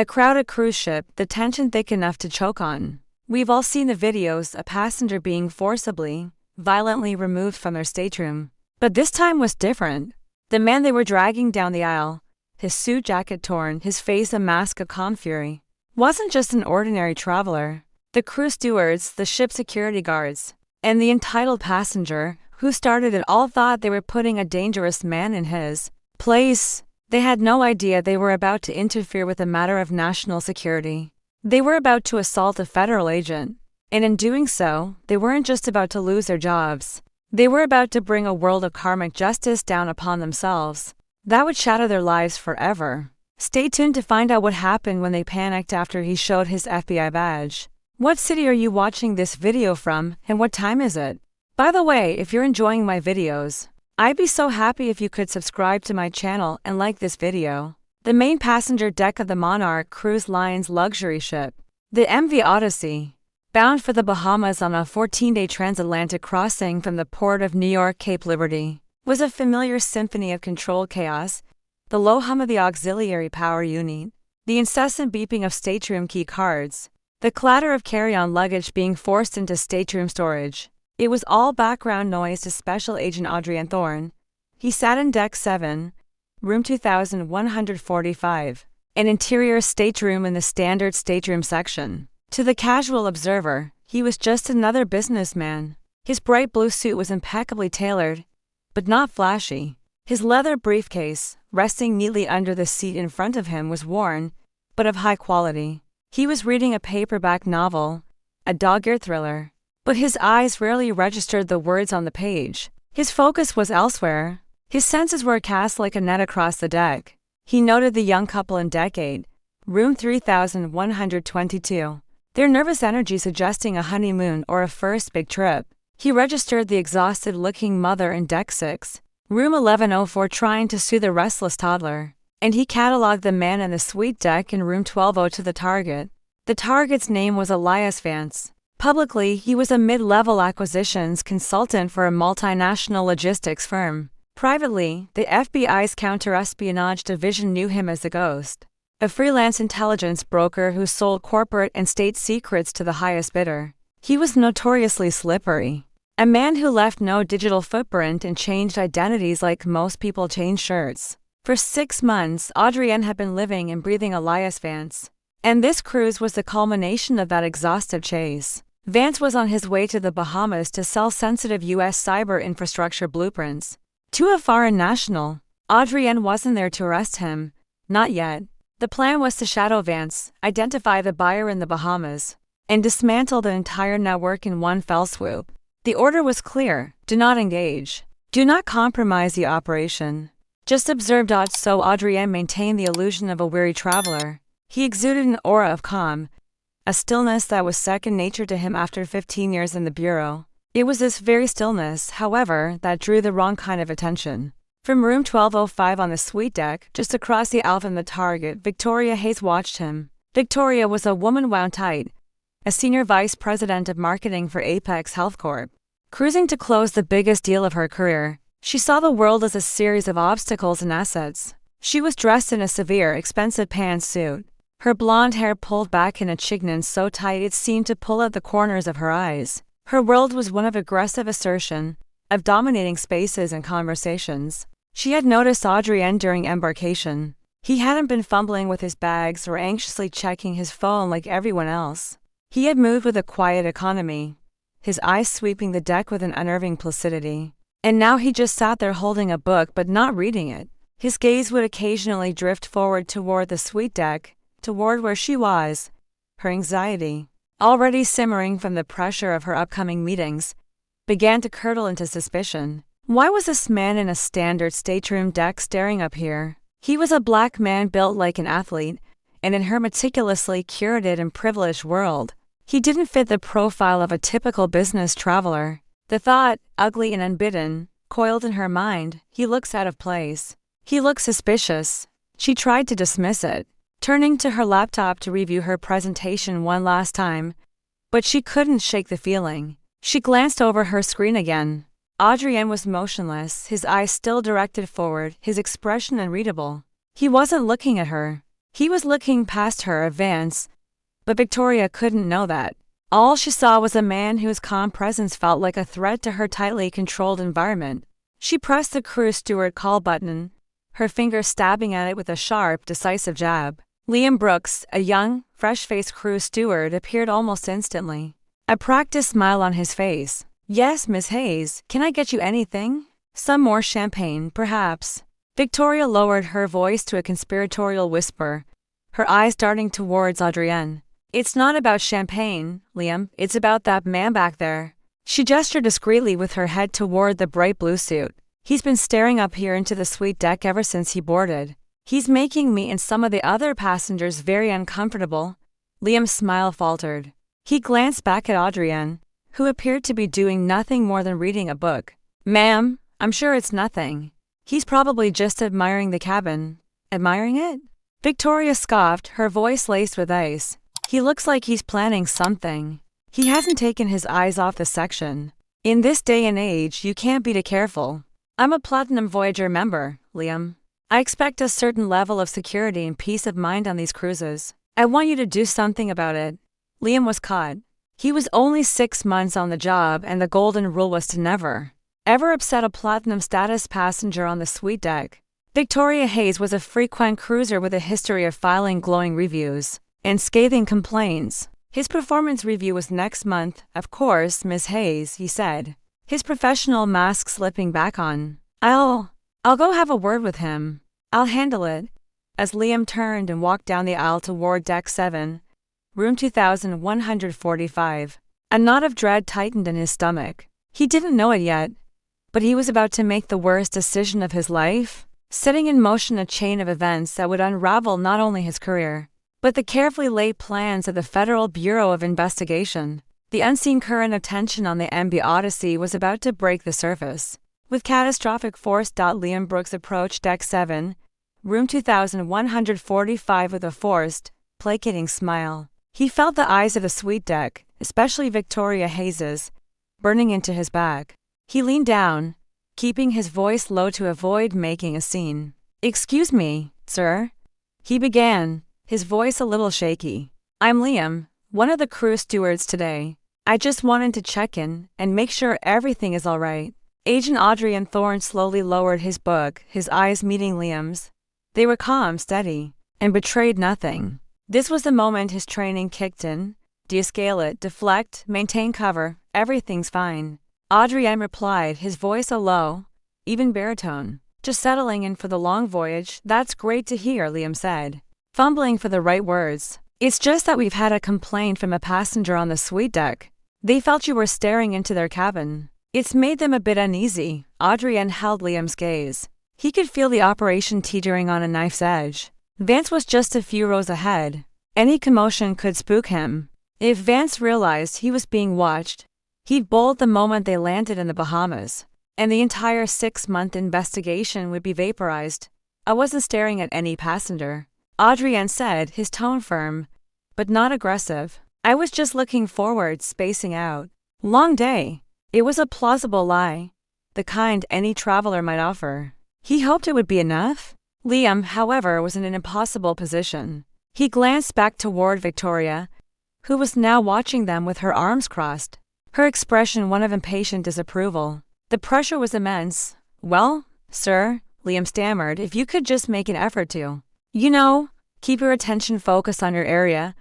A crowded cruise ship, the tension thick enough to choke on. We've all seen the videos, a passenger being forcibly, violently removed from their stateroom. But this time was different. The man they were dragging down the aisle, his suit jacket torn, his face a mask of calm fury, wasn't just an ordinary traveler. The crew stewards, the ship's security guards, and the entitled passenger, who started it all, thought they were putting a dangerous man in his place. They had no idea they were about to interfere with a matter of national security. They were about to assault a federal agent. And in doing so, they weren't just about to lose their jobs. They were about to bring a world of karmic justice down upon themselves. That would shatter their lives forever. Stay tuned to find out what happened when they panicked after he showed his FBI badge. What city are you watching this video from, and what time is it? By the way, if you're enjoying my videos, I'd be so happy if you could subscribe to my channel and like this video. The main passenger deck of the Monarch Cruise Line's luxury ship, the MV Odyssey, bound for the Bahamas on a 14-day transatlantic crossing from the port of New York Cape Liberty, was a familiar symphony of controlled chaos. The low hum of the auxiliary power unit, the incessant beeping of stateroom key cards, the clatter of carry-on luggage being forced into stateroom storage. It was all background noise to Special Agent Adrian Thorne. He sat in Deck 7, Room 2145, an interior stateroom in the standard stateroom section. To the casual observer, he was just another businessman. His bright blue suit was impeccably tailored, but not flashy. His leather briefcase, resting neatly under the seat in front of him, was worn, but of high quality. He was reading a paperback novel, a dog-eared thriller, but his eyes rarely registered the words on the page. His focus was elsewhere. His senses were cast like a net across the deck. He noted the young couple in Deck 8, Room 3122, their nervous energy suggesting a honeymoon or a first big trip. He registered the exhausted-looking mother in Deck 6, Room 1104, trying to soothe a restless toddler. And he catalogued the man in the suite deck in Room 120 to the target. The target's name was Elias Vance. Publicly, he was a mid-level acquisitions consultant for a multinational logistics firm. Privately, the FBI's counter-espionage division knew him as a ghost, a freelance intelligence broker who sold corporate and state secrets to the highest bidder. He was notoriously slippery, a man who left no digital footprint and changed identities like most people change shirts. For 6 months, Adrienne had been living and breathing Elias Vance, and this cruise was the culmination of that exhaustive chase. Vance was on his way to the Bahamas to sell sensitive U.S. cyber infrastructure blueprints to a foreign national. Adrienne wasn't there to arrest him, not yet. The plan was to shadow Vance, identify the buyer in the Bahamas, and dismantle the entire network in one fell swoop. The order was clear: do not engage. Do not compromise the operation. Just observe. So Adrienne maintained the illusion of a weary traveler. He exuded an aura of calm, a stillness that was second nature to him after 15 years in the bureau. It was this very stillness, however, that drew the wrong kind of attention. From Room 1205 on the suite deck, just across the aisle from the target, Victoria Hayes watched him. Victoria was a woman wound tight, a senior vice president of marketing for Apex Health Corp. Cruising to close the biggest deal of her career, she saw the world as a series of obstacles and assets. She was dressed in a severe, expensive pantsuit, her blonde hair pulled back in a chignon so tight it seemed to pull out the corners of her eyes. Her world was one of aggressive assertion, of dominating spaces and conversations. She had noticed Adrienne during embarkation. He hadn't been fumbling with his bags or anxiously checking his phone like everyone else. He had moved with a quiet economy, his eyes sweeping the deck with an unnerving placidity. And now he just sat there holding a book but not reading it. His gaze would occasionally drift forward toward the suite deck, toward where she was. Her anxiety, already simmering from the pressure of her upcoming meetings, began to curdle into suspicion. Why was this man in a standard stateroom deck staring up here? He was a black man built like an athlete, and in her meticulously curated and privileged world, he didn't fit the profile of a typical business traveler. The thought, ugly and unbidden, coiled in her mind. He looks out of place. He looks suspicious. She tried to dismiss it, turning to her laptop to review her presentation one last time, but she couldn't shake the feeling. She glanced over her screen again. Adrienne was motionless, his eyes still directed forward, his expression unreadable. He wasn't looking at her. He was looking past her advance, but Victoria couldn't know that. All she saw was a man whose calm presence felt like a threat to her tightly controlled environment. She pressed the crew steward call button, her finger stabbing at it with a sharp, decisive jab. Liam Brooks, a young, fresh-faced crew steward, appeared almost instantly, a practiced smile on his face. "Yes, Miss Hayes, can I get you anything? Some more champagne, perhaps?" Victoria lowered her voice to a conspiratorial whisper, her eyes darting towards Adrienne. "It's not about champagne, Liam, it's about that man back there." She gestured discreetly with her head toward the bright blue suit. "He's been staring up here into the suite deck ever since he boarded. He's making me and some of the other passengers very uncomfortable." Liam's smile faltered. He glanced back at Adrienne, who appeared to be doing nothing more than reading a book. "Ma'am, I'm sure it's nothing. He's probably just admiring the cabin." "Admiring it?" Victoria scoffed, her voice laced with ice. "He looks like he's planning something. He hasn't taken his eyes off the section. In this day and age, you can't be too careful. I'm a Platinum Voyager member, Liam. I expect a certain level of security and peace of mind on these cruises. I want you to do something about it." Liam was caught. He was only 6 months on the job, and the golden rule was to never, ever upset a Platinum status passenger on the suite deck. Victoria Hayes was a frequent cruiser with a history of filing glowing reviews and scathing complaints. "His performance review was next month, of course, Miss Hayes," he said, his professional mask slipping back on. I'll go have a word with him. I'll handle it." As Liam turned and walked down the aisle toward Deck 7, room 2145, a knot of dread tightened in his stomach. He didn't know it yet, but he was about to make the worst decision of his life, setting in motion a chain of events that would unravel not only his career, but the carefully laid plans of the Federal Bureau of Investigation. The unseen current of tension on the MB Odyssey was about to break the surface. With catastrophic force, Liam Brooks approached Deck 7, room 2145 with a forced, placating smile. He felt the eyes of the suite deck, especially Victoria Hayes's, burning into his back. He leaned down, keeping his voice low to avoid making a scene. "Excuse me, sir," he began, his voice a little shaky. "I'm Liam, one of the crew stewards today. I just wanted to check in and make sure everything is all right." Agent Adrian Thorne slowly lowered his book, his eyes meeting Liam's. They were calm, steady, and betrayed nothing. This was the moment his training kicked in. "De-escale it, deflect, maintain cover, everything's fine." Adrian replied, his voice a low, even baritone. "Just settling in for the long voyage." "That's great to hear," Liam said, fumbling for the right words. "It's just that we've had a complaint from a passenger on the suite deck. They felt you were staring into their cabin. It's made them a bit uneasy." Adrian held Liam's gaze. He could feel the operation teetering on a knife's edge. Vance was just a few rows ahead. Any commotion could spook him. If Vance realized he was being watched, he'd bolt the moment they landed in the Bahamas, and the entire 6-month investigation would be vaporized. "I wasn't staring at any passenger," Adrian said, his tone firm, but not aggressive. "I was just looking forward, spacing out." Long day. It was a plausible lie, the kind any traveler might offer. He hoped it would be enough. Liam, however, was in an impossible position. He glanced back toward Victoria, who was now watching them with her arms crossed, her expression one of impatient disapproval. The pressure was immense. "Well, sir," Liam stammered, "if you could just make an effort to, keep your attention focused on your area,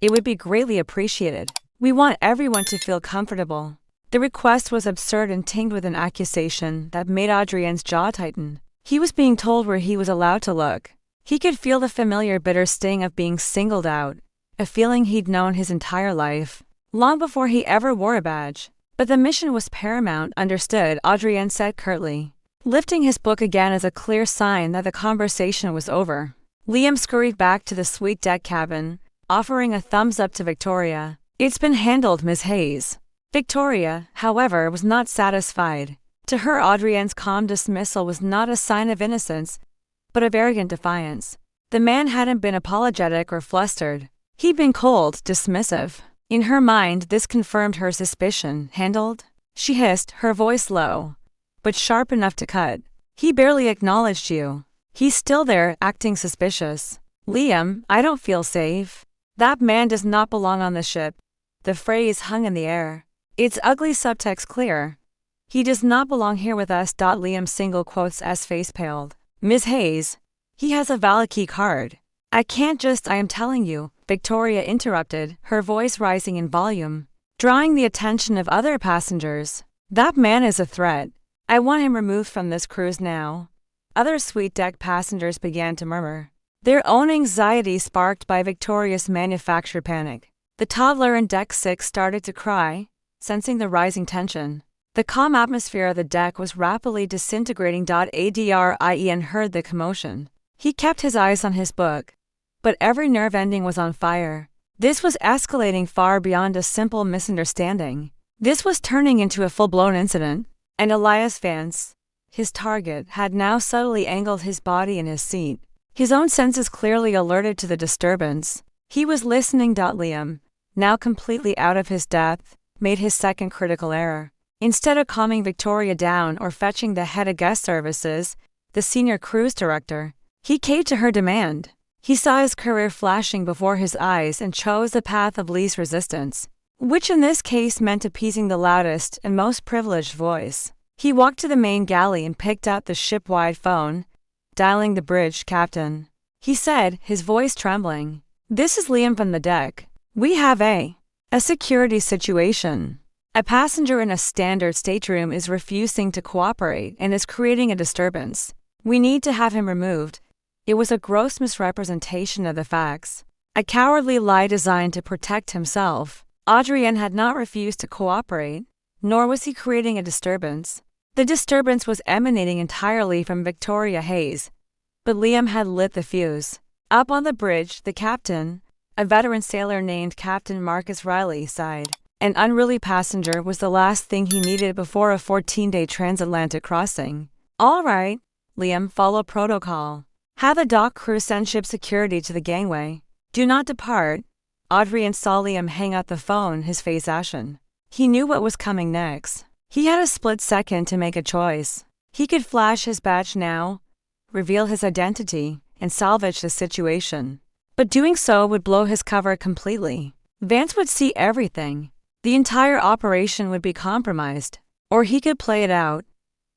it would be greatly appreciated. We want everyone to feel comfortable." The request was absurd and tinged with an accusation that made Adrian's jaw tighten. He was being told where he was allowed to look. He could feel the familiar bitter sting of being singled out, a feeling he'd known his entire life, long before he ever wore a badge. But the mission was paramount, understood, Adrian said curtly, lifting his book again as a clear sign that the conversation was over. Liam scurried back to the suite deck cabin, offering a thumbs up to Victoria. "It's been handled, Miss Hayes." Victoria, however, was not satisfied. To her, Adrian's calm dismissal was not a sign of innocence, but of arrogant defiance. The man hadn't been apologetic or flustered. He'd been cold, dismissive. In her mind, this confirmed her suspicion. "Handled?" she hissed, her voice low, but sharp enough to cut. "He barely acknowledged you. He's still there, acting suspicious." Liam, I don't feel safe. That man does not belong on the ship. The phrase hung in the air. Its ugly subtext clear. He does not belong here with us. Liam single quotes as face paled. Ms. Hayes. He has a valid key card. I am telling you, Victoria interrupted, her voice rising in volume, drawing the attention of other passengers. That man is a threat. I want him removed from this cruise now. Other suite deck passengers began to murmur, their own anxiety sparked by Victoria's manufactured panic. The toddler in deck 6 started to cry, sensing the rising tension. The calm atmosphere of the deck was rapidly disintegrating. Adrien heard the commotion. He kept his eyes on his book, but every nerve ending was on fire. This was escalating far beyond a simple misunderstanding. This was turning into a full-blown incident, and Elias Vance, his target, had now subtly angled his body in his seat. His own senses clearly alerted to the disturbance. He was listening. Liam, now completely out of his depth, made his second critical error. Instead of calming Victoria down or fetching the head of guest services, the senior cruise director, he caved to her demand. He saw his career flashing before his eyes and chose the path of least resistance, which in this case meant appeasing the loudest and most privileged voice. He walked to the main galley and picked up the ship-wide phone, dialing the bridge captain. He said, his voice trembling, "This is Liam from the deck. We have a security situation. A passenger in a standard stateroom is refusing to cooperate and is creating a disturbance. We need to have him removed." It was a gross misrepresentation of the facts, a cowardly lie designed to protect himself. Adrien had not refused to cooperate, nor was he creating a disturbance. The disturbance was emanating entirely from Victoria Hayes, but Liam had lit the fuse. Up on the bridge, the captain, a veteran sailor named Captain Marcus Riley, sighed. An unruly passenger was the last thing he needed before a 14-day transatlantic crossing. "All right, Liam, follow protocol. Have the dock crew send ship security to the gangway. Do not depart." Adrien saw Liam hang up the phone, his face ashen. He knew what was coming next. He had a split second to make a choice. He could flash his badge now, reveal his identity, and salvage the situation. But doing so would blow his cover completely. Vance would see everything. The entire operation would be compromised. Or he could play it out,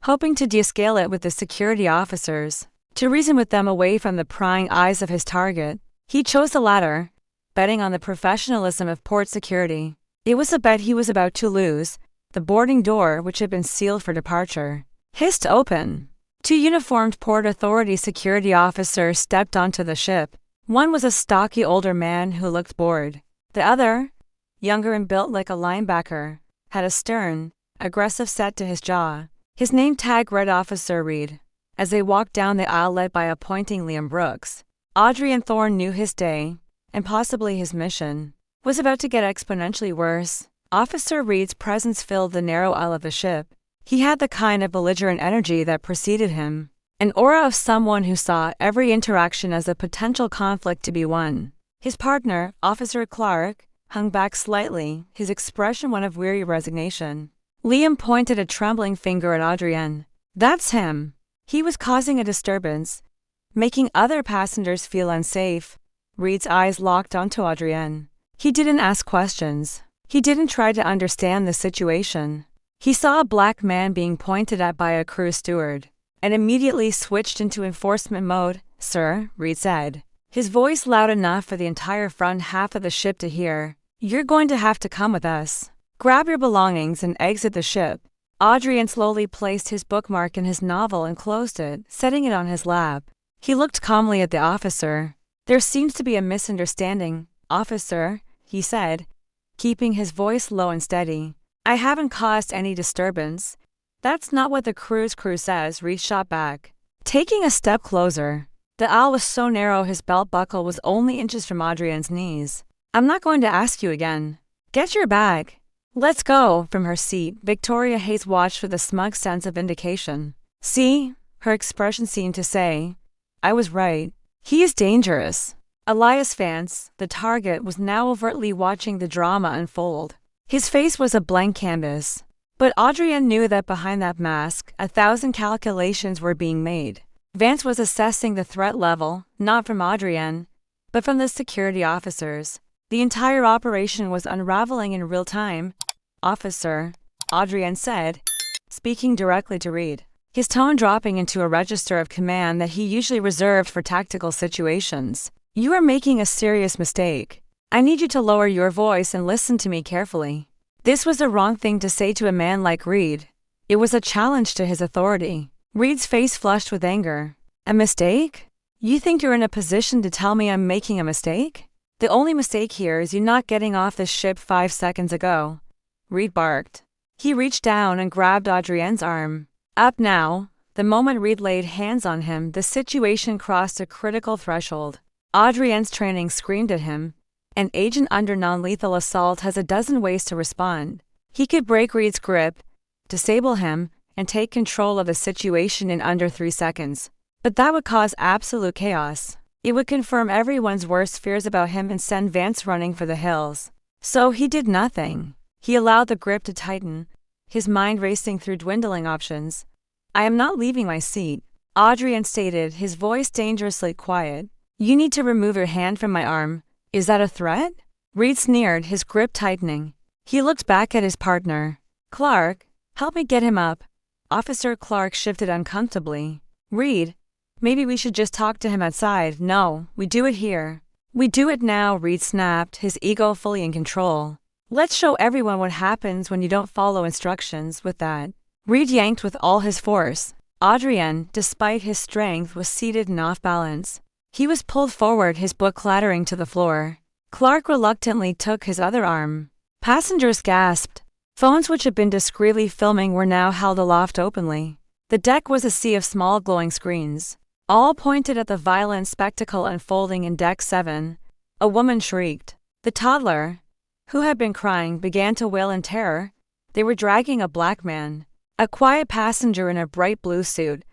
hoping to de-escale it with the security officers, to reason with them away from the prying eyes of his target. He chose the latter, betting on the professionalism of port security. It was a bet he was about to lose. The boarding door, which had been sealed for departure, hissed open. 2 uniformed Port Authority security officers stepped onto the ship. One was a stocky older man who looked bored. The other, younger and built like a linebacker, had a stern, aggressive set to his jaw. His name tag read Officer Reed. As they walked down the aisle led by a pointing Liam Brooks, Adrien Thorne knew his day, and possibly his mission, was about to get exponentially worse. Officer Reed's presence filled the narrow aisle of the ship. He had the kind of belligerent energy that preceded him, an aura of someone who saw every interaction as a potential conflict to be won. His partner, Officer Clark, hung back slightly, his expression one of weary resignation. Liam pointed a trembling finger at Adrien. "That's him. He was causing a disturbance, making other passengers feel unsafe." Reed's eyes locked onto Adrien. He didn't ask questions. He didn't try to understand the situation. He saw a black man being pointed at by a crew steward, and immediately switched into enforcement mode. "Sir," Reed said, his voice loud enough for the entire front half of the ship to hear, "you're going to have to come with us. Grab your belongings and exit the ship." Adrien slowly placed his bookmark in his novel and closed it, setting it on his lap. He looked calmly at the officer. "There seems to be a misunderstanding, officer," he said, keeping his voice low and steady. "I haven't caused any disturbance." "That's not what the cruise crew says," Reed shot back, taking a step closer. The aisle was so narrow his belt buckle was only inches from Adrien's knees. "I'm not going to ask you again. Get your bag. Let's go." From her seat, Victoria Hayes watched with a smug sense of vindication. "See?" Her expression seemed to say, "I was right. He is dangerous." Elias Vance, the target, was now overtly watching the drama unfold. His face was a blank canvas. But Adrien knew that behind that mask, 1,000 calculations were being made. Vance was assessing the threat level, not from Adrien, but from the security officers. The entire operation was unraveling in real time. "Officer," Adrienne said, speaking directly to Reed, his tone dropping into a register of command that he usually reserved for tactical situations. "You are making a serious mistake. I need you to lower your voice and listen to me carefully." This was the wrong thing to say to a man like Reed. It was a challenge to his authority. Reed's face flushed with anger. "A mistake? You think you're in a position to tell me I'm making a mistake? The only mistake here is you not getting off this ship 5 seconds ago," Reed barked. He reached down and grabbed Adrienne's arm. "Up now." The moment Reed laid hands on him, the situation crossed a critical threshold. Adrienne's training screamed at him. An agent under non-lethal assault has a dozen ways to respond. He could break Reed's grip, disable him, and take control of the situation in under 3 seconds. But that would cause absolute chaos. It would confirm everyone's worst fears about him and send Vance running for the hills. So he did nothing. He allowed the grip to tighten, his mind racing through dwindling options. "I am not leaving my seat," Adrienne stated, his voice dangerously quiet. "You need to remove your hand from my arm. Is that a threat?" Reed sneered, his grip tightening. He looked back at his partner. "Clark, help me get him up." Officer Clark shifted uncomfortably. "Reed, maybe we should just talk to him outside." "No, we do it here." "We do it now," Reed snapped, his ego fully in control. "Let's show everyone what happens when you don't follow instructions." With that, Reed yanked with all his force. Adrienne, despite his strength, was seated and off balance. He was pulled forward, his book clattering to the floor. Clark reluctantly took his other arm. Passengers gasped. Phones which had been discreetly filming were now held aloft openly. The deck was a sea of small glowing screens, all pointed at the violent spectacle unfolding in Deck 7. A woman shrieked. The toddler, who had been crying, began to wail in terror. They were dragging a black man, a quiet passenger in a bright blue suit,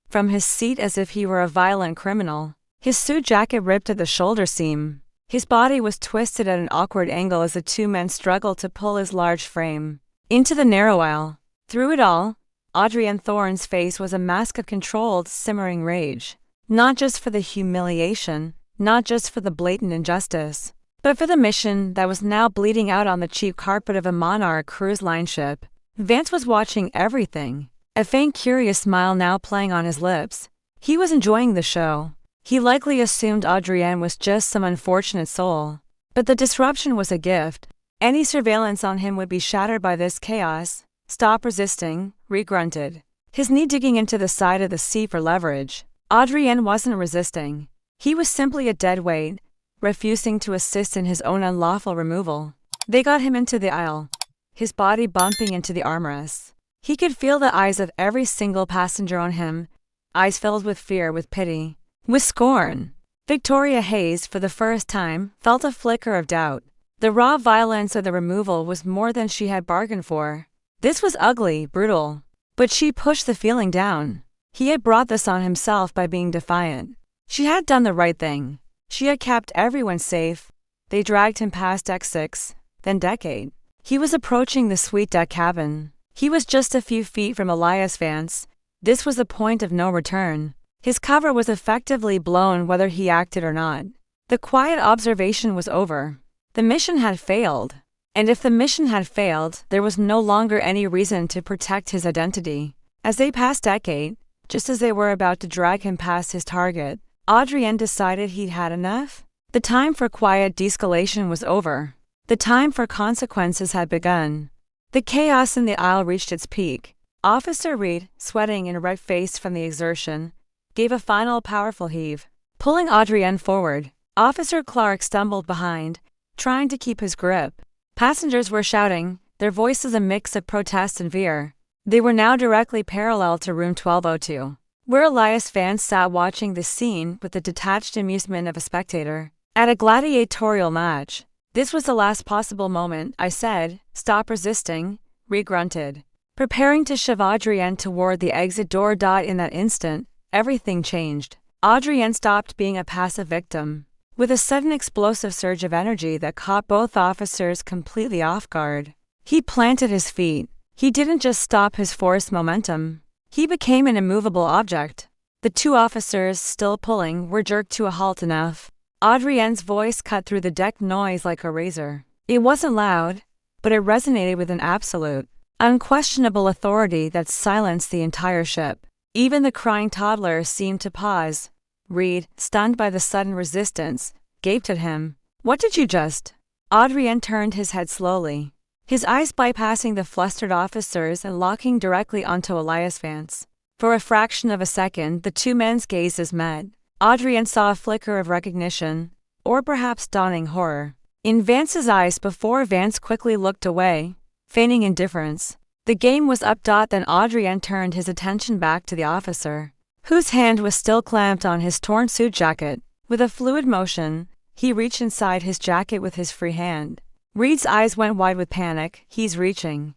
from his seat as if he were a violent criminal. His suit jacket ripped at the shoulder seam. His body was twisted at an awkward angle as the two men struggled to pull his large frame into the narrow aisle. Through it all, Adrienne Thorne's face was a mask of controlled, simmering rage. Not just for the humiliation, not just for the blatant injustice, but for the mission that was now bleeding out on the cheap carpet of a Monarch Cruise Line ship. Vance was watching everything, a faint curious smile now playing on his lips. He was enjoying the show. He likely assumed Adrienne was just some unfortunate soul. But the disruption was a gift. Any surveillance on him would be shattered by this chaos. "Stop resisting," Reed grunted, his knee digging into the side of the seat for leverage. Adrienne wasn't resisting. He was simply a dead weight, refusing to assist in his own unlawful removal. They got him into the aisle, his body bumping into the armrests. He could feel the eyes of every single passenger on him, eyes filled with fear, with pity, with scorn. Victoria Hayes, for the first time, felt a flicker of doubt. The raw violence of the removal was more than she had bargained for. This was ugly, brutal. But she pushed the feeling down. He had brought this on himself by being defiant. She had done the right thing. She had kept everyone safe. They dragged him past Deck 6, then Deck 8. He was approaching the suite deck cabin. He was just a few feet from Elias Vance. This was a point of no return. His cover was effectively blown whether he acted or not. The quiet observation was over. The mission had failed. And if the mission had failed, there was no longer any reason to protect his identity. As they passed Deck 8, just as they were about to drag him past his target, Adrienne decided he'd had enough. The time for quiet de-escalation was over. The time for consequences had begun. The chaos in the aisle reached its peak. Officer Reed, sweating and red-faced from the exertion, gave a final powerful heave, pulling Adrienne forward. Officer Clark stumbled behind, trying to keep his grip. Passengers were shouting, their voices a mix of protest and fear. They were now directly parallel to room 1202, where Elias Vance sat watching the scene with the detached amusement of a spectator at a gladiatorial match. "This was the last possible moment," I said. "Stop resisting," Reed grunted, preparing to shove Adrienne toward the exit door. In that instant, everything changed. Adrienne stopped being a passive victim. With a sudden explosive surge of energy that caught both officers completely off guard, he planted his feet. He didn't just stop his forced momentum. He became an immovable object. The two officers, still pulling, were jerked to a halt enough. Adrienne's voice cut through the deck noise like a razor. It wasn't loud, but it resonated with an absolute, unquestionable authority that silenced the entire ship. Even the crying toddler seemed to pause. Reed, stunned by the sudden resistance, gaped at him. "What did you just?" Adrienne turned his head slowly, his eyes bypassing the flustered officers and locking directly onto Elias Vance. For a fraction of a second, the two men's gazes met. Adrienne saw a flicker of recognition, or perhaps dawning horror, in Vance's eyes before Vance quickly looked away, feigning indifference. The game was up. Then Adrienne turned his attention back to the officer, whose hand was still clamped on his torn suit jacket. With a fluid motion, he reached inside his jacket with his free hand. Reed's eyes went wide with panic. He's reaching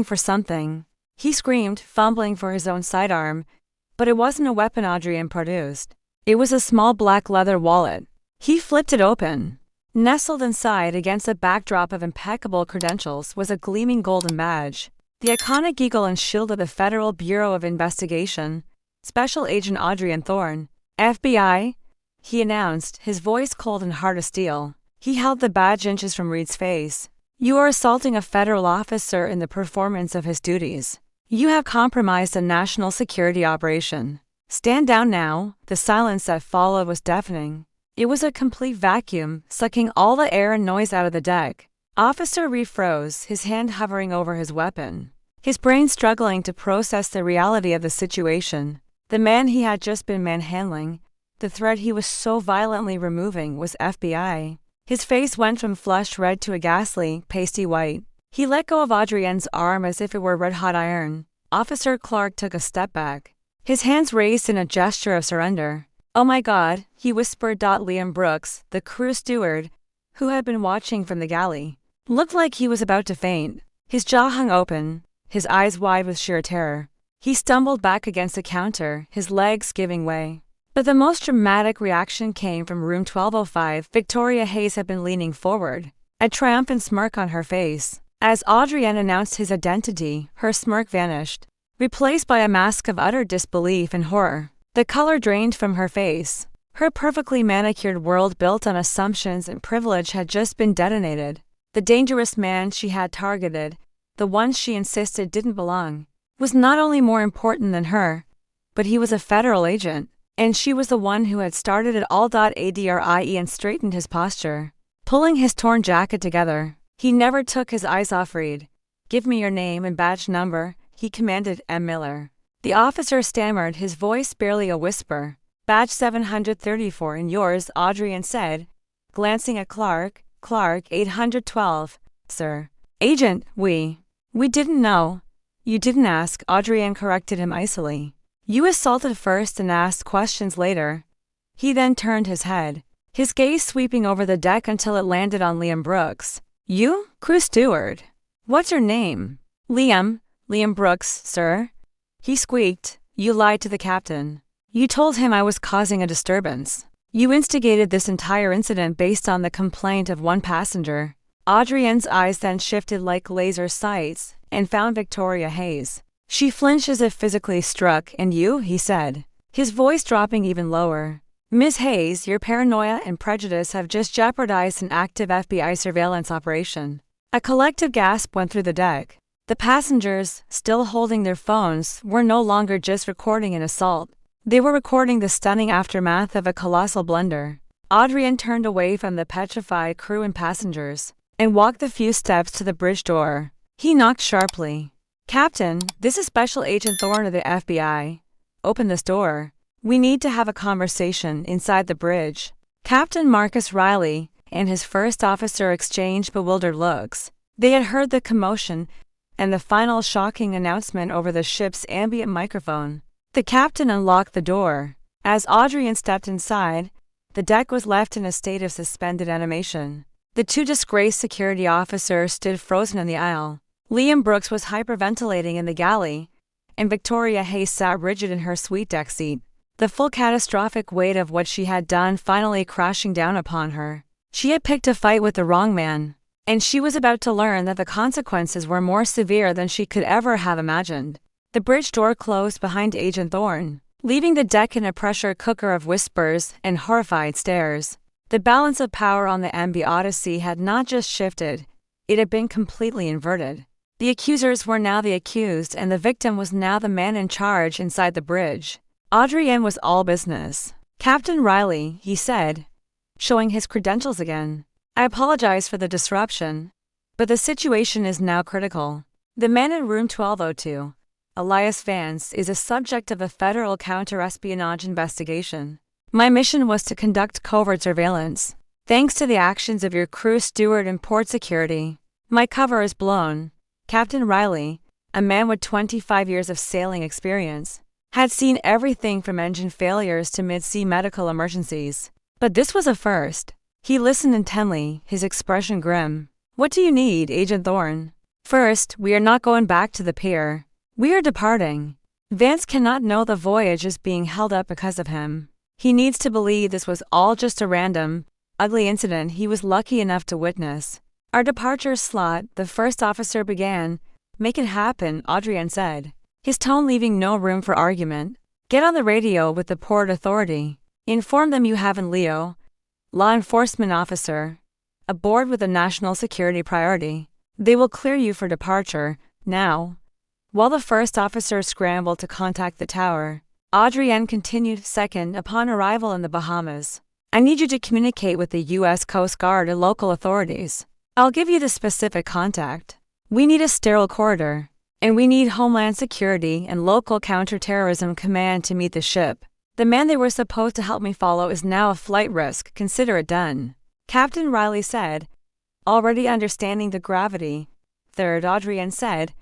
for something," he screamed, fumbling for his own sidearm. But it wasn't a weapon Adrienne produced. It was a small black leather wallet. He flipped it open. Nestled inside against a backdrop of impeccable credentials was a gleaming golden badge. The iconic eagle and shield of the Federal Bureau of Investigation. Special Agent Adrienne Thorne, FBI, he announced, his voice cold and hard as steel. He held the badge inches from Reed's face. "You are assaulting a federal officer in the performance of his duties. You have compromised a national security operation. Stand down now." The silence that followed was deafening. It was a complete vacuum, sucking all the air and noise out of the deck. Officer Reed froze, his hand hovering over his weapon, his brain struggling to process the reality of the situation. The man he had just been manhandling, the threat he was so violently removing, was FBI. His face went from flushed red to a ghastly, pasty white. He let go of Adrienne's arm as if it were red-hot iron. Officer Clark took a step back, his hands raised in a gesture of surrender. "Oh my God," he whispered. Liam Brooks, the crew steward, who had been watching from the galley, looked like he was about to faint. His jaw hung open, his eyes wide with sheer terror. He stumbled back against the counter, his legs giving way. But the most dramatic reaction came from room 1205. Victoria Hayes had been leaning forward, a triumphant smirk on her face. As Adrienne announced his identity, her smirk vanished, replaced by a mask of utter disbelief and horror. The color drained from her face. Her perfectly manicured world built on assumptions and privilege had just been detonated. The dangerous man she had targeted, the one she insisted didn't belong, was not only more important than her, but he was a federal agent, and she was the one who had started it all. Adrienne straightened his posture, pulling his torn jacket together. He never took his eyes off Reed. "Give me your name and badge number," he commanded. "M. Miller." The officer stammered, his voice barely a whisper. "Badge 734 and yours," Adrienne said, glancing at Clark. "Clark 812, sir." "Agent, we didn't know." "You didn't ask," Adrienne corrected him icily. "You assaulted first and asked questions later." He then turned his head, his gaze sweeping over the deck until it landed on Liam Brooks. "You? Crew steward. What's your name?" Liam Brooks, sir." He squeaked. "You lied to the captain. You told him I was causing a disturbance. You instigated this entire incident based on the complaint of one passenger." Adrienne's eyes then shifted like laser sights and found Victoria Hayes. She flinched as if physically struck. "And you?" he said, his voice dropping even lower. "Ms. Hayes, your paranoia and prejudice have just jeopardized an active FBI surveillance operation." A collective gasp went through the deck. The passengers, still holding their phones, were no longer just recording an assault. They were recording the stunning aftermath of a colossal blunder. Adrienne turned away from the petrified crew and passengers, and walked the few steps to the bridge door. He knocked sharply. "Captain, this is Special Agent Thorne of the FBI. Open this door. We need to have a conversation inside the bridge." Captain Marcus Riley and his first officer exchanged bewildered looks. They had heard the commotion and the final shocking announcement over the ship's ambient microphone. The captain unlocked the door. As Adrienne stepped inside, the deck was left in a state of suspended animation. The two disgraced security officers stood frozen in the aisle. Liam Brooks was hyperventilating in the galley, and Victoria Hayes sat rigid in her suite deck seat, the full catastrophic weight of what she had done finally crashing down upon her. She had picked a fight with the wrong man, and she was about to learn that the consequences were more severe than she could ever have imagined. The bridge door closed behind Agent Thorne, leaving the deck in a pressure cooker of whispers and horrified stares. The balance of power on the MB Odyssey had not just shifted, it had been completely inverted. The accusers were now the accused, and the victim was now the man in charge inside the bridge. Adrien was all business. "Captain Riley," he said, showing his credentials again. "I apologize for the disruption, but the situation is now critical. The man in room 1202, Elias Vance, is a subject of a federal counter-espionage investigation. My mission was to conduct covert surveillance. Thanks to the actions of your crew steward and port security, my cover is blown." Captain Riley, a man with 25 years of sailing experience, had seen everything from engine failures to mid-sea medical emergencies. But this was a first. He listened intently, his expression grim. "What do you need, Agent Thorne?" "First, we are not going back to the pier. We are departing. Vance cannot know the voyage is being held up because of him. He needs to believe this was all just a random, ugly incident he was lucky enough to witness." "Our departure slot," the first officer began. "Make it happen," Adrien said, his tone leaving no room for argument. "Get on the radio with the Port Authority. Inform them you have in Leo, law enforcement officer, aboard with a national security priority. They will clear you for departure, now." While the first officer scrambled to contact the tower, Adrien continued. "Second, upon arrival in the Bahamas, I need you to communicate with the U.S. Coast Guard and local authorities. I'll give you the specific contact. We need a sterile corridor, and we need Homeland Security and local counterterrorism command to meet the ship. The man they were supposed to help me follow is now a flight risk. Consider it done," Captain Riley said, already understanding the gravity. "Third," Adrien said,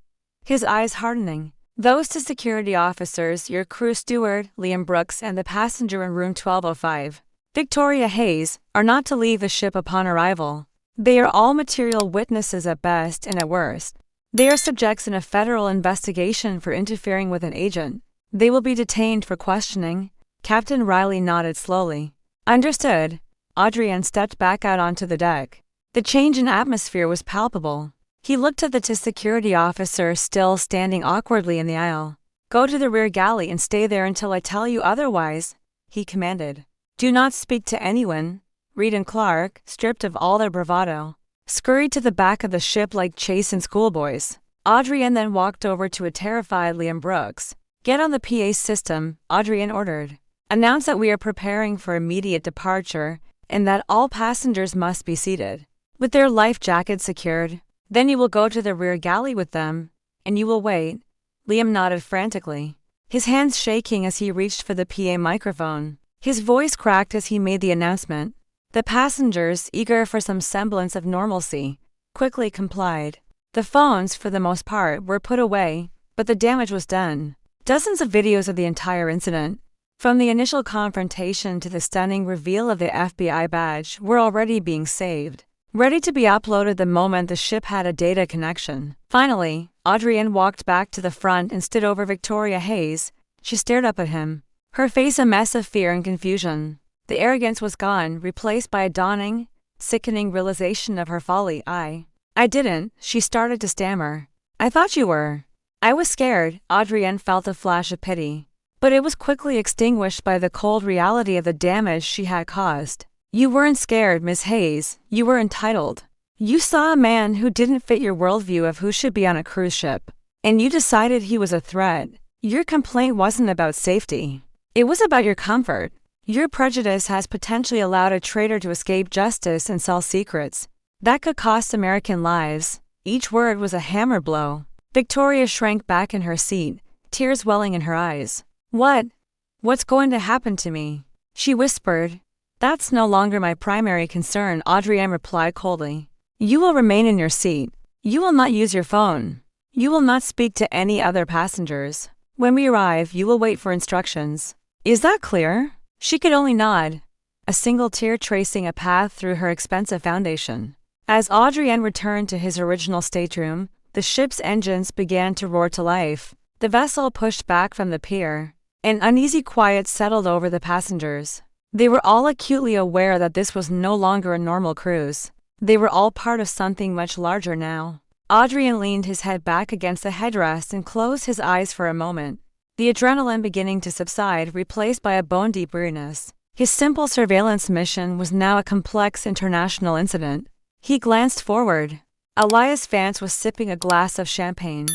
his eyes hardening. "Those two security officers, your crew steward, Liam Brooks, and the passenger in room 1205, Victoria Hayes, are not to leave the ship upon arrival. They are all material witnesses at best and at worst. They are subjects in a federal investigation for interfering with an agent. They will be detained for questioning." Captain Riley nodded slowly. "Understood." Adrien stepped back out onto the deck. The change in atmosphere was palpable. He looked at the two security officers still standing awkwardly in the aisle. "Go to the rear galley and stay there until I tell you otherwise," he commanded. "Do not speak to anyone." Reed and Clark, stripped of all their bravado, scurried to the back of the ship like chastened schoolboys. Adrien then walked over to a terrified Liam Brooks. "Get on the PA system," Adrien ordered. "Announce that we are preparing for immediate departure and that all passengers must be seated, with their life jackets secured. Then you will go to the rear galley with them, and you will wait." Liam nodded frantically, his hands shaking as he reached for the PA microphone. His voice cracked as he made the announcement. The passengers, eager for some semblance of normalcy, quickly complied. The phones, for the most part, were put away, but the damage was done. Dozens of videos of the entire incident, from the initial confrontation to the stunning reveal of the FBI badge, were already being saved, ready to be uploaded the moment the ship had a data connection. Finally, Adrien walked back to the front and stood over Victoria Hayes. She stared up at him, her face a mess of fear and confusion. The arrogance was gone, replaced by a dawning, sickening realization of her folly. I didn't," she started to stammer. "I thought you were." "I was scared." Adrien felt a flash of pity, but it was quickly extinguished by the cold reality of the damage she had caused. "You weren't scared, Miss Hayes. You were entitled. You saw a man who didn't fit your worldview of who should be on a cruise ship, and you decided he was a threat. Your complaint wasn't about safety. It was about your comfort. Your prejudice has potentially allowed a traitor to escape justice and sell secrets that could cost American lives." Each word was a hammer blow. Victoria shrank back in her seat, tears welling in her eyes. What's going to happen to me?" she whispered. "That's no longer my primary concern," Adrien replied coldly. "You will remain in your seat. You will not use your phone. You will not speak to any other passengers. When we arrive, you will wait for instructions. Is that clear?" She could only nod, a single tear tracing a path through her expensive foundation. As Adrien returned to his original stateroom, the ship's engines began to roar to life. The vessel pushed back from the pier. An uneasy quiet settled over the passengers. They were all acutely aware that this was no longer a normal cruise. They were all part of something much larger now. Adrien leaned his head back against the headrest and closed his eyes for a moment, the adrenaline beginning to subside, replaced by a bone-deep weariness. His simple surveillance mission was now a complex international incident. He glanced forward. Elias Vance was sipping a glass of champagne,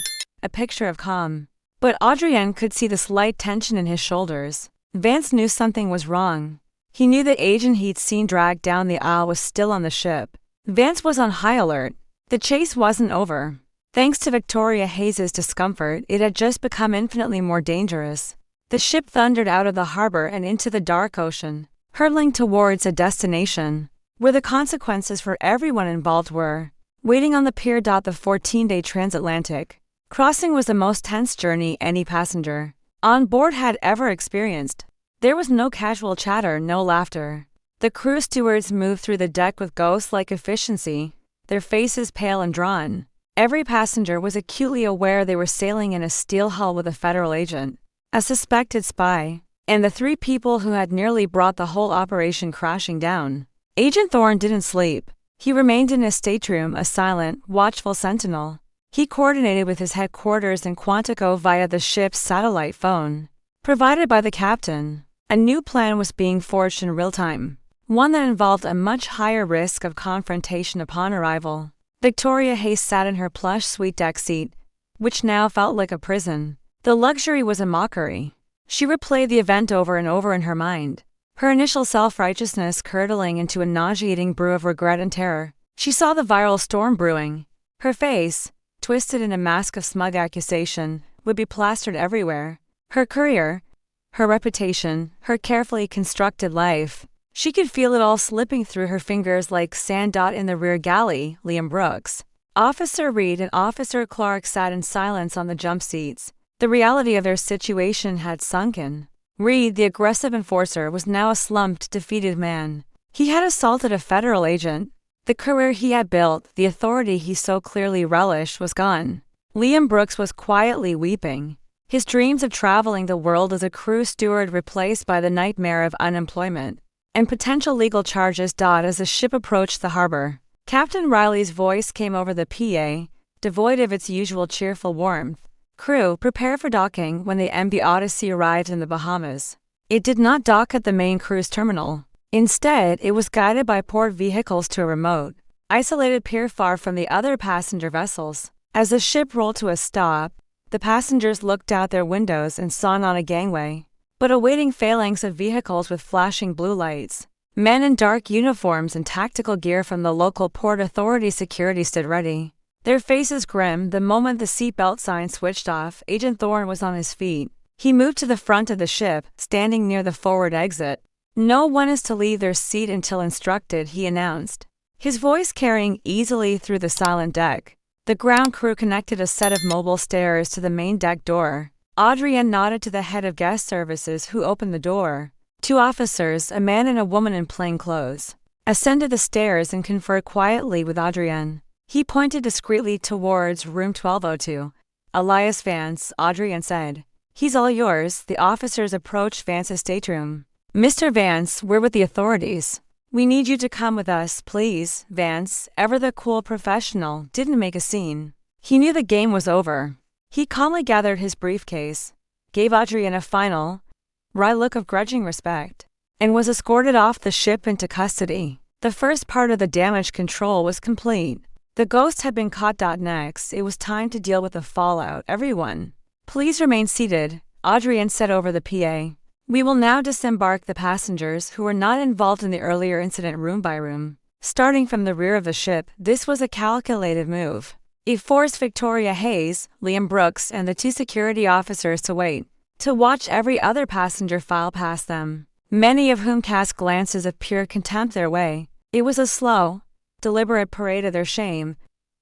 a picture of calm. But Adrienne could see the slight tension in his shoulders. Vance knew something was wrong. He knew that agent he'd seen dragged down the aisle was still on the ship. Vance was on high alert. The chase wasn't over. Thanks to Victoria Hayes' discomfort, it had just become infinitely more dangerous. The ship thundered out of the harbor and into the dark ocean, hurtling towards a destination where the consequences for everyone involved were waiting on the pier. The 14-day transatlantic crossing was the most tense journey any passenger on board had ever experienced. There was no casual chatter, no laughter. The crew stewards moved through the deck with ghost-like efficiency, their faces pale and drawn. Every passenger was acutely aware they were sailing in a steel hull with a federal agent, a suspected spy, and the three people who had nearly brought the whole operation crashing down. Agent Thorne didn't sleep. He remained in his stateroom, a silent, watchful sentinel. He coordinated with his headquarters in Quantico via the ship's satellite phone provided by the captain. A new plan was being forged in real time, one that involved a much higher risk of confrontation upon arrival. Victoria Hayes sat in her plush suite deck seat, which now felt like a prison. The luxury was a mockery. She replayed the event over and over in her mind, her initial self-righteousness curdling into a nauseating brew of regret and terror. She saw the viral storm brewing. Her face, twisted in a mask of smug accusation, would be plastered everywhere. Her career, her reputation, her carefully constructed life. She could feel it all slipping through her fingers like sand. In the rear galley, Liam Brooks, Officer Reed and Officer Clark sat in silence on the jump seats. The reality of their situation had sunk in. Reed, the aggressive enforcer, was now a slumped, defeated man. He had assaulted a federal agent. The career he had built, the authority he so clearly relished, was gone. Liam Brooks was quietly weeping. His dreams of traveling the world as a crew steward replaced by the nightmare of unemployment and potential legal charges. As the ship approached the harbor, Captain Riley's voice came over the PA, devoid of its usual cheerful warmth. Crew, prepare for docking. When the MV Odyssey arrived in the Bahamas, it did not dock at the main cruise terminal. Instead, it was guided by port vehicles to a remote, isolated pier far from the other passenger vessels. As the ship rolled to a stop, the passengers looked out their windows and saw not a gangway, but a waiting phalanx of vehicles with flashing blue lights. Men in dark uniforms and tactical gear from the local Port Authority security stood ready, their faces grim. The moment the seatbelt sign switched off, Agent Thorne was on his feet. He moved to the front of the ship, standing near the forward exit. No one is to leave their seat until instructed, he announced, his voice carrying easily through the silent deck. The ground crew connected a set of mobile stairs to the main deck door. Adrienne nodded to the head of guest services, who opened the door. Two officers, a man and a woman in plain clothes, ascended the stairs and conferred quietly with Adrienne. He pointed discreetly towards room 1202. Elias Vance, Adrienne said. He's all yours. The officers approached Vance's stateroom. Mr. Vance, we're with the authorities. We need you to come with us, please. Vance, ever the cool professional, didn't make a scene. He knew the game was over. He calmly gathered his briefcase, gave Adrienne a final, wry look of grudging respect, and was escorted off the ship into custody. The first part of the damage control was complete. The ghost had been caught. Next, it was time to deal with the fallout. Everyone, please remain seated, Adrienne said over the PA. We will now disembark the passengers who were not involved in the earlier incident room by room. Starting from the rear of the ship, this was a calculated move. It forced Victoria Hayes, Liam Brooks, and the two security officers to wait, to watch every other passenger file past them, many of whom cast glances of pure contempt their way. It was a slow, deliberate parade of their shame.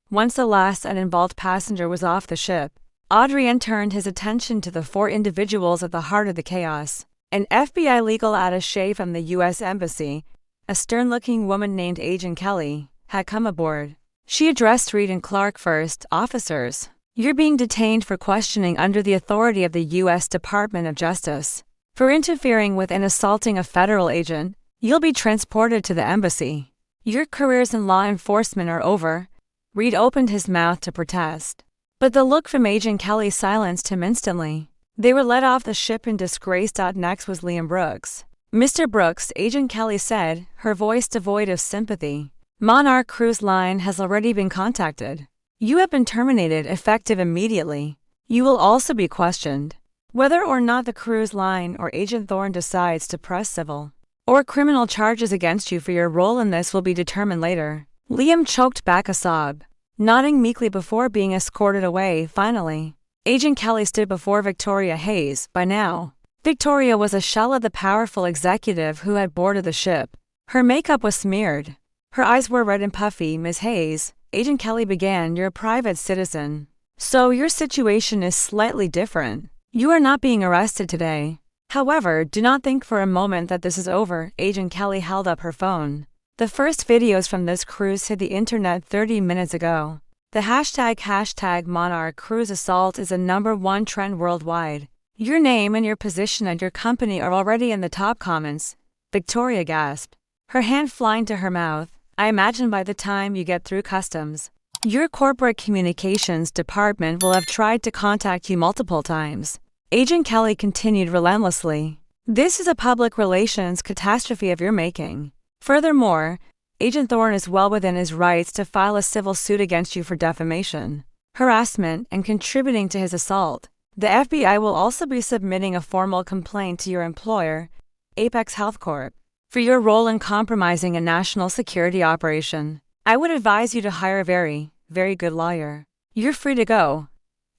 Once the last uninvolved passenger was off the ship, Adrienne turned his attention to the four individuals at the heart of the chaos. An FBI legal attaché from the U.S. Embassy, a stern-looking woman named Agent Kelly, had come aboard. She addressed Reed and Clark first. Officers, you're being detained for questioning under the authority of the U.S. Department of Justice. For interfering with and assaulting a federal agent, you'll be transported to the embassy. Your careers in law enforcement are over. Reed opened his mouth to protest, but the look from Agent Kelly silenced him instantly. They were let off the ship in disgrace. Next was Liam Brooks. Mr. Brooks, Agent Kelly said, her voice devoid of sympathy. Monarch Cruise Line has already been contacted. You have been terminated effective immediately. You will also be questioned. Whether or not the cruise line or Agent Thorne decides to press civil or criminal charges against you for your role in this will be determined later. Liam choked back a sob, nodding meekly before being escorted away. Finally, Agent Kelly stood before Victoria Hayes. By now, Victoria was a shell of the powerful executive who had boarded the ship. Her makeup was smeared. Her eyes were red and puffy. Ms. Hayes, Agent Kelly began, you're a private citizen, so your situation is slightly different. You are not being arrested today. However, do not think for a moment that this is over. Agent Kelly held up her phone. The first videos from this cruise hit the internet 30 minutes ago. The hashtag Monarch Cruise Assault is a #1 trend worldwide. Your name and your position at your company are already in the top comments. Victoria gasped, her hand flying to her mouth. I imagine by the time you get through customs, your corporate communications department will have tried to contact you multiple times. Agent Kelly continued relentlessly. This is a public relations catastrophe of your making. Furthermore, Agent Thorne is well within his rights to file a civil suit against you for defamation, harassment, and contributing to his assault. The FBI will also be submitting a formal complaint to your employer, Apex Health Corp., for your role in compromising a national security operation. I would advise you to hire a very, very good lawyer. You're free to go.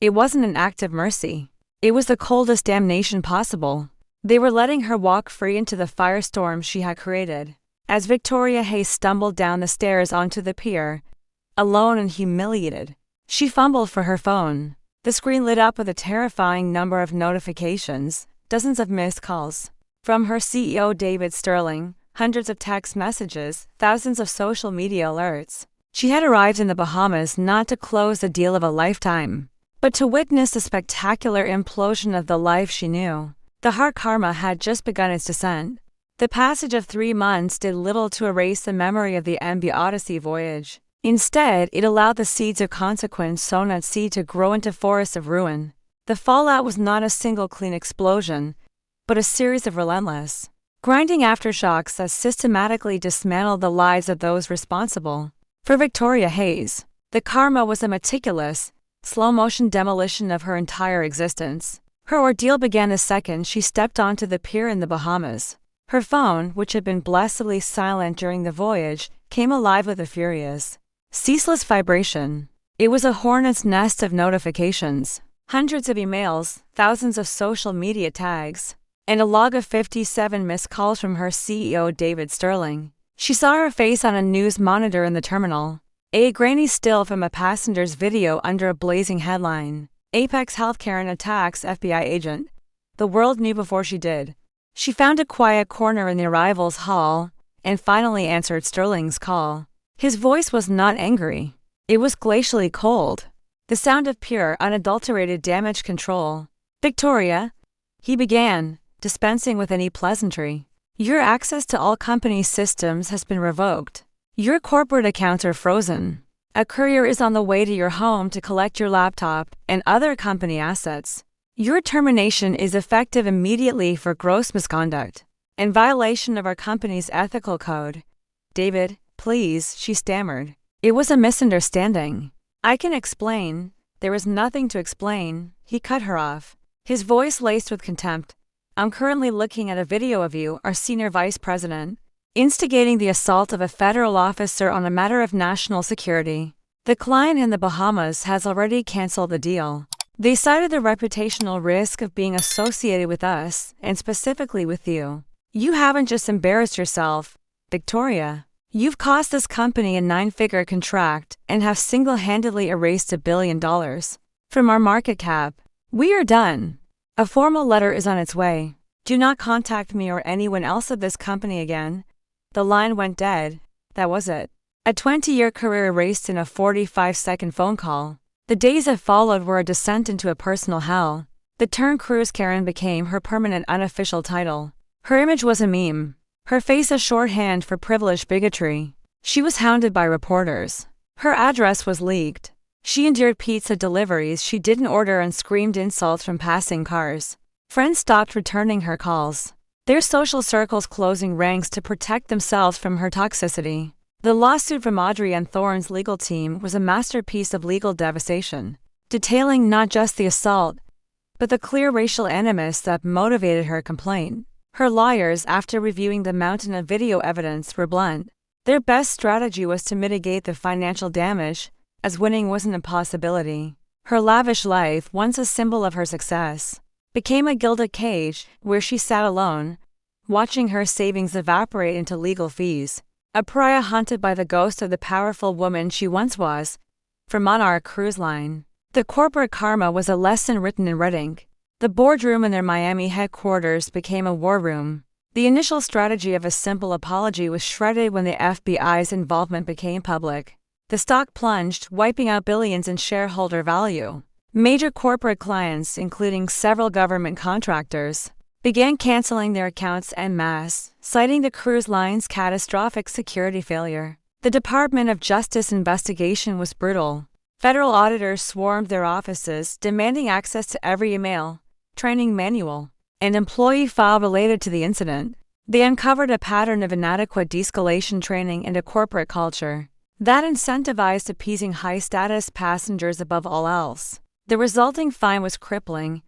It wasn't an act of mercy. It was the coldest damnation possible. They were letting her walk free into the firestorm she had created. As Victoria Hayes stumbled down the stairs onto the pier, alone and humiliated, she fumbled for her phone. The screen lit up with a terrifying number of notifications, dozens of missed calls from her CEO David Sterling, hundreds of text messages, thousands of social media alerts. She had arrived in the Bahamas not to close the deal of a lifetime, but to witness the spectacular implosion of the life she knew. The hard karma had just begun its descent. The passage of 3 months did little to erase the memory of the MV Odyssey voyage. Instead, it allowed the seeds of consequence sown at sea to grow into forests of ruin. The fallout was not a single clean explosion, but a series of relentless, grinding aftershocks that systematically dismantled the lives of those responsible. For Victoria Hayes, the karma was a meticulous, slow-motion demolition of her entire existence. Her ordeal began the second she stepped onto the pier in the Bahamas. Her phone, which had been blessedly silent during the voyage, came alive with a furious, ceaseless vibration. It was a hornet's nest of notifications, hundreds of emails, thousands of social media tags, and a log of 57 missed calls from her CEO David Sterling. She saw her face on a news monitor in the terminal, a grainy still from a passenger's video under a blazing headline. Apex Healthcare attacks FBI agent. The world knew before she did. She found a quiet corner in the arrivals hall, and finally answered Sterling's call. His voice was not angry. It was glacially cold. The sound of pure, unadulterated damage control. Victoria, he began, dispensing with any pleasantry. Your access to all company systems has been revoked. Your corporate accounts are frozen. A courier is on the way to your home to collect your laptop and other company assets. Your termination is effective immediately for gross misconduct and violation of our company's ethical code. David, please, she stammered. It was a misunderstanding. I can explain. There is nothing to explain. He cut her off, his voice laced with contempt. I'm currently looking at a video of you, our senior vice president, instigating the assault of a federal officer on a matter of national security. The client in the Bahamas has already canceled the deal. They cited the reputational risk of being associated with us, and specifically with you. You haven't just embarrassed yourself, Victoria. You've cost this company a 9-figure contract and have single-handedly erased $1 billion from our market cap. We are done. A formal letter is on its way. Do not contact me or anyone else of this company again. The line went dead. That was it. A 20-year career erased in a 45-second phone call. The days that followed were a descent into a personal hell. The term Cruise Karen became her permanent unofficial title. Her image was a meme. Her face a shorthand for privileged bigotry. She was hounded by reporters. Her address was leaked. She endured pizza deliveries she didn't order and screamed insults from passing cars. Friends stopped returning her calls. their social circles closing ranks to protect themselves from her toxicity. The lawsuit from Adrienne Thorne's legal team was a masterpiece of legal devastation, detailing not just the assault, but the clear racial animus that motivated her complaint. Her lawyers, after reviewing the mountain of video evidence, were blunt. Their best strategy was to mitigate the financial damage, as winning wasn't a possibility. Her lavish life, once a symbol of her success, became a gilded cage where she sat alone, watching her savings evaporate into legal fees, a pariah haunted by the ghost of the powerful woman she once was. For Monarch Cruise Line, the corporate karma was a lesson written in red ink. The boardroom in their Miami headquarters became a war room. The initial strategy of a simple apology was shredded when the FBI's involvement became public. The stock plunged, wiping out billions in shareholder value. Major corporate clients, including several government contractors, began canceling their accounts en masse, citing the cruise line's catastrophic security failure. The Department of Justice investigation was brutal. Federal auditors swarmed their offices, demanding access to every email, training manual, and employee file related to the incident. They uncovered a pattern of inadequate de-escalation training and a corporate culture that incentivized appeasing high-status passengers above all else. The resulting fine was crippling: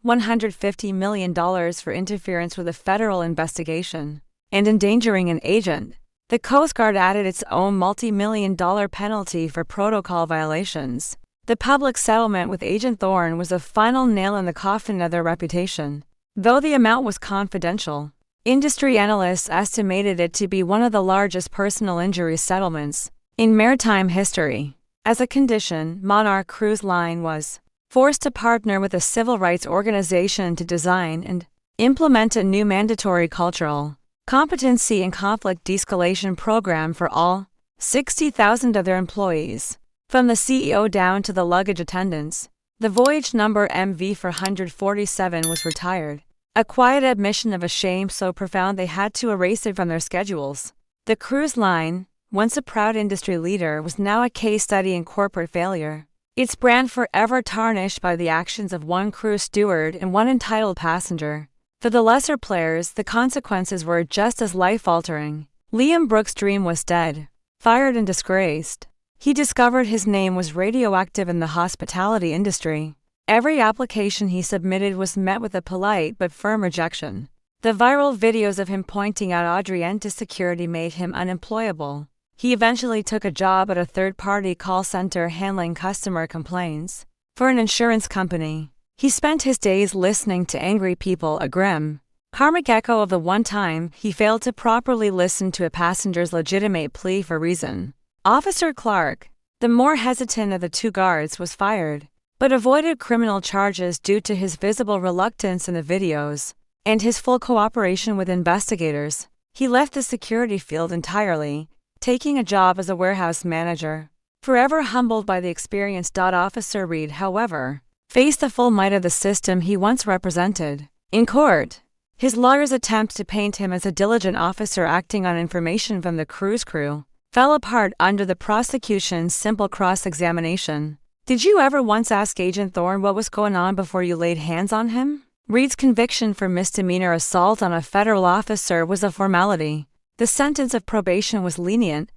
$150 million for interference with a federal investigation and endangering an agent. The Coast Guard added its own multi-million-dollar penalty for protocol violations. The public settlement with Agent Thorne was a final nail in the coffin of their reputation. Though the amount was confidential, industry analysts estimated it to be one of the largest personal injury settlements in maritime history. As a condition, Monarch Cruise Line was forced to partner with a civil rights organization to design and implement a new mandatory cultural competency and conflict de-escalation program for all 60,000 of their employees. From the CEO down to the luggage attendants, the voyage number MV-447 was retired, a quiet admission of a shame so profound they had to erase it from their schedules. The cruise line, once a proud industry leader, was now a case study in corporate failure, its brand forever tarnished by the actions of one crew steward and one entitled passenger. For the lesser players, the consequences were just as life-altering. Liam Brooks' dream was dead, fired and disgraced. He discovered his name was radioactive in the hospitality industry. Every application he submitted was met with a polite but firm rejection. The viral videos of him pointing out Adrienne to security made him unemployable. He eventually took a job at a third-party call center handling customer complaints for an insurance company. He spent his days listening to angry people, a grim, karmic echo of the one time he failed to properly listen to a passenger's legitimate plea for reason. Officer Clark, the more hesitant of the two guards, was fired, but avoided criminal charges due to his visible reluctance in the videos and his full cooperation with investigators. He left the security field entirely, taking a job as a warehouse manager. Forever humbled by the experience, Officer Reed, however, faced the full might of the system he once represented. In court, his lawyers' attempt to paint him as a diligent officer acting on information from the cruise crew fell apart under the prosecution's simple cross-examination. "Did you ever once ask Agent Thorne what was going on before you laid hands on him?" Reed's conviction for misdemeanor assault on a federal officer was a formality. The sentence of probation was lenient,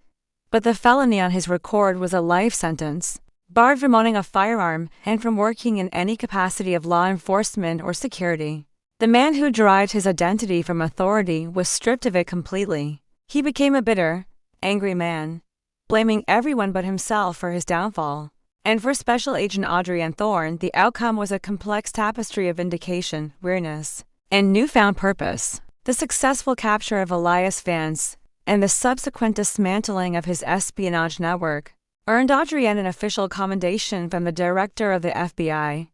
but the felony on his record was a life sentence, barred from owning a firearm and from working in any capacity of law enforcement or security. The man who derived his identity from authority was stripped of it completely. He became a bitter, angry man, blaming everyone but himself for his downfall. And for Special Agent Adrienne Thorne, the outcome was a complex tapestry of vindication, weariness, and newfound purpose. The successful capture of Elias Vance and the subsequent dismantling of his espionage network earned Adrienne an official commendation from the director of the FBI.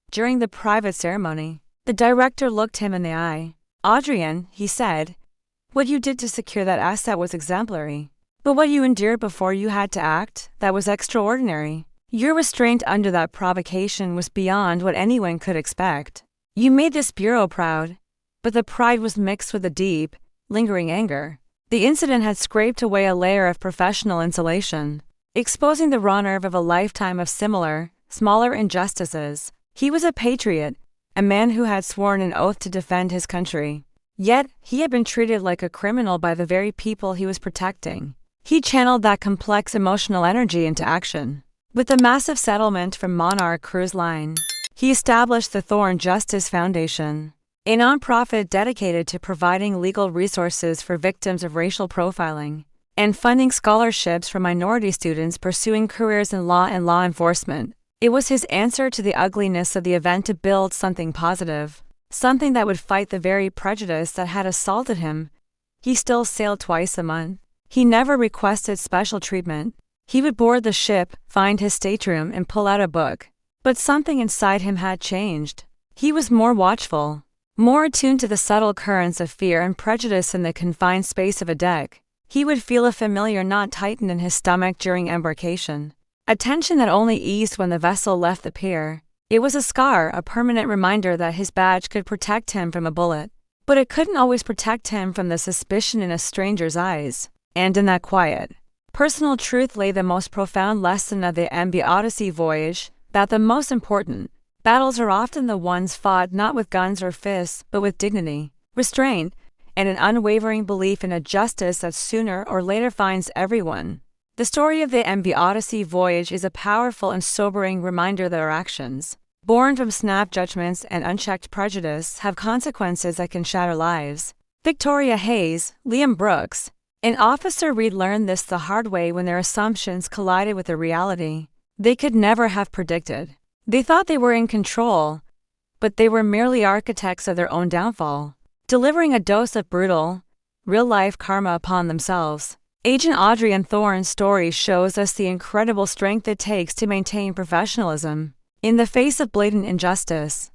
During the private ceremony, the director looked him in the eye. "Adrienne," he said, "what you did to secure that asset was exemplary. But what you endured before you had to act, that was extraordinary. Your restraint under that provocation was beyond what anyone could expect. You made this bureau proud, but the pride was mixed with a deep, lingering anger. The incident had scraped away a layer of professional insulation, exposing the raw nerve of a lifetime of similar, smaller injustices. He was a patriot, a man who had sworn an oath to defend his country. Yet, he had been treated like a criminal by the very people he was protecting. He channeled that complex emotional energy into action. With a massive settlement from Monarch Cruise Line, he established the Thorn Justice Foundation, a nonprofit dedicated to providing legal resources for victims of racial profiling and funding scholarships for minority students pursuing careers in law and law enforcement. It was his answer to the ugliness of the event to build something positive, something that would fight the very prejudice that had assaulted him. He still sailed twice a month. He never requested special treatment. He would board the ship, find his stateroom, and pull out a book. But something inside him had changed. He was more watchful, more attuned to the subtle currents of fear and prejudice in the confined space of a deck. He would feel a familiar knot tighten in his stomach during embarkation, a tension that only eased when the vessel left the pier. It was a scar, a permanent reminder that his badge could protect him from a bullet, but it couldn't always protect him from the suspicion in a stranger's eyes. And in that quiet, personal truth lay the most profound lesson of the MV Odyssey voyage, that the most important battles are often the ones fought not with guns or fists, but with dignity, restraint, and an unwavering belief in a justice that sooner or later finds everyone. The story of the MV Odyssey voyage is a powerful and sobering reminder that our actions, born from snap judgments and unchecked prejudice, have consequences that can shatter lives. Victoria Hayes, Liam Brooks, and Officer Reed learned this the hard way when their assumptions collided with a reality they could never have predicted. They thought they were in control, but they were merely architects of their own downfall, delivering a dose of brutal, real-life karma upon themselves. Agent Audrey and Thorne's story shows us the incredible strength it takes to maintain professionalism in the face of blatant injustice.